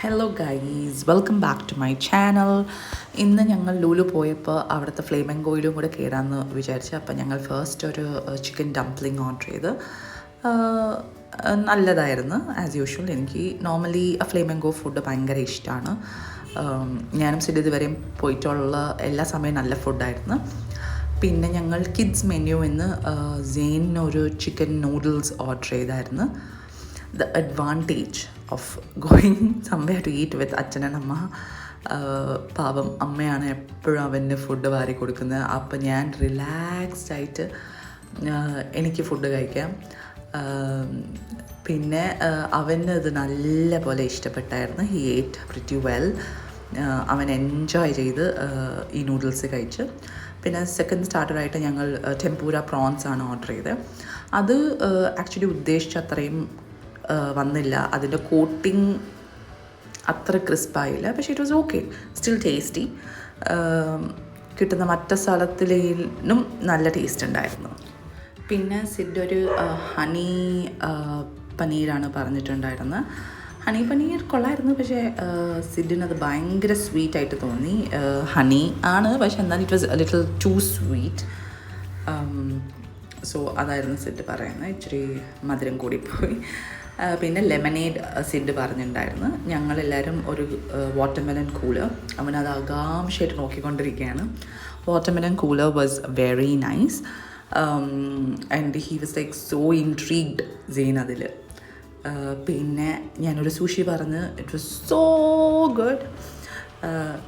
Hello guys, welcome back to my channel. ഇന്ന് ഞങ്ങൾ ലൂലു പോയപ്പോൾ അവിടുത്തെ ഫ്ലേമംഗോയിലും കൂടെ കയറാമെന്ന് വിചാരിച്ചു. അപ്പോൾ ഞങ്ങൾ ഫസ്റ്റ് ഒരു ചിക്കൻ ഡംപ്ലിംഗ് ഓർഡർ ചെയ്ത്. നല്ലതായിരുന്നു ആസ് യൂഷ്വൽ. എനിക്ക് നോർമലി ഫ്ലേമംഗോ ഫുഡ് ഭയങ്കര ഇഷ്ടമാണ്. ഞാനും സിഡ് ഇതുവരെയും പോയിട്ടുള്ള എല്ലാ സമയവും നല്ല ഫുഡായിരുന്നു. പിന്നെ ഞങ്ങൾ കിഡ്സ് മെനു എന്ന് സെയിനൊരു ചിക്കൻ നൂഡിൽസ് ഓർഡർ ചെയ്തായിരുന്നു. The advantage of going somewhere to eat with അച്ഛൻ and അമ്മ, പാവം അമ്മയാണ് എപ്പോഴും അവൻ്റെ ഫുഡ് വാരി കൊടുക്കുന്നത്. അപ്പം ഞാൻ റിലാക്സ്ഡ് ആയിട്ട് എനിക്ക് ഫുഡ് കഴിക്കാം. പിന്നെ അവന് ഇത് നല്ല പോലെ ഇഷ്ടപ്പെട്ടായിരുന്നു. ഹി ഏറ്റ് പ്രിറ്റി വെൽ. അവൻ എൻജോയ് ചെയ്ത് ഈ നൂഡിൽസ് കഴിച്ച്. പിന്നെ സെക്കൻഡ് സ്റ്റാർട്ടറായിട്ട് ഞങ്ങൾ ടെമ്പൂര പ്രോൺസ് ആണ് ഓർഡർ ചെയ്തത്. അത് ആക്ച്വലി ഉദ്ദേശിച്ച അത്രയും വന്നില്ല. അതിൻ്റെ കോട്ടിങ് അത്ര ക്രിസ്പായില്ല, പക്ഷേ it was okay, still tasty. കിട്ടുന്ന മറ്റു സ്ഥലത്തിലും നല്ല ടേസ്റ്റ് ഉണ്ടായിരുന്നു. പിന്നെ സിഡ് ഒരു ഹണി പനീരാണ് പറഞ്ഞിട്ടുണ്ടായിരുന്നത്. ഹണി പനീർ കൊള്ളായിരുന്നു, പക്ഷേ സിഡിനത് ഭയങ്കര സ്വീറ്റായിട്ട് തോന്നി. ഹണി ആണ്, പക്ഷേ എന്നാൽ it was little too sweet. So അതായിരുന്നു സിഡ് പറയുന്നത്. ഇച്ചിരി മധുരം കൂടിപ്പോയി. പിന്നെ ലെമനേഡ് സിഡ് പറഞ്ഞിട്ടുണ്ടായിരുന്നു. ഞങ്ങളെല്ലാവരും ഒരു വാട്ടർമെലൺ കൂളർ, അവനത് ആകാംക്ഷയായിട്ട് നോക്കിക്കൊണ്ടിരിക്കുകയാണ്. Watermelon cooler was very nice and he was like so intrigued seeing അതിൽ. പിന്നെ ഞാനൊരു സൂഷി പറഞ്ഞ് it was so good.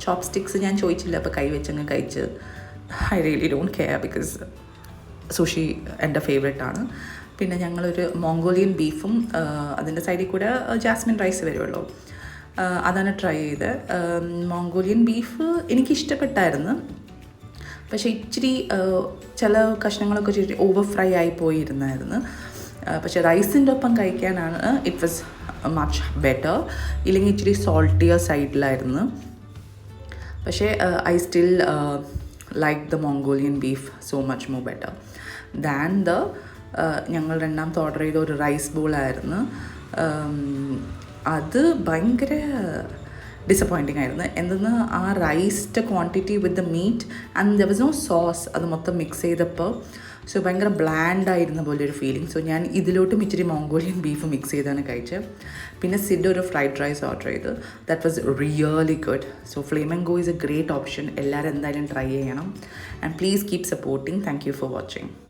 Chopsticks ഞാൻ ചോദിച്ചില്ല, അപ്പോൾ കൈവച്ചങ്ങ് കഴിച്ച്. I really don't care because sushi എൻ്റെ ഫേവറേറ്റാണ്. പിന്നെ ഞങ്ങളൊരു മോംഗോളിയൻ ബീഫും അതിൻ്റെ സൈഡിൽ കൂടെ ജാസ്മിൻ റൈസ് വരുമല്ലോ, അതാണ് ട്രൈ ചെയ്തത്. മോംഗോളിയൻ ബീഫ് എനിക്കിഷ്ടപ്പെട്ടായിരുന്നു, പക്ഷേ ഇച്ചിരി ചില കഷ്ണങ്ങളൊക്കെ ഇച്ചിരി ഓവർ ഫ്രൈ ആയി പോയിരുന്നായിരുന്നു. പക്ഷേ റൈസിൻ്റെ ഒപ്പം കഴിക്കാനാണ് ഇറ്റ് വാസ് മച്ച് ബെറ്റർ. ഇല്ലെങ്കിൽ ഇച്ചിരി സോൾട്ടിയർ സൈഡിലായിരുന്നു. പക്ഷേ I still like the Mongolian beef so much more better than the ഞങ്ങൾ രണ്ടാമത്തെ ഓർഡർ ചെയ്ത ഒരു റൈസ് ബോളായിരുന്നു. അത് ഭയങ്കര ഡിസപ്പോയിൻറ്റിംഗ് ആയിരുന്നു. എന്തെന്ന് ആ റൈസിൻ്റെ quantity with the meat and there was no sauce. അത് മൊത്തം മിക്സ് ചെയ്തപ്പോൾ സോ ഭയങ്കര ബ്ലാൻഡ് ആയിരുന്ന പോലെ ഒരു ഫീലിംഗ്. സോ ഞാൻ ഇതിലോട്ടും ഇച്ചിരി മോംഗോളിയൻ ബീഫ് മിക്സ് ചെയ്താണ് കഴിച്ചത്. പിന്നെ സിഡ് ഒരു ഫ്രൈഡ് റൈസ് ഓർഡർ ചെയ്തു. That was really good. So Flamingo is a great option. എല്ലാവരും എന്തായാലും ട്രൈ ചെയ്യണം. And please keep supporting. Thank you for watching.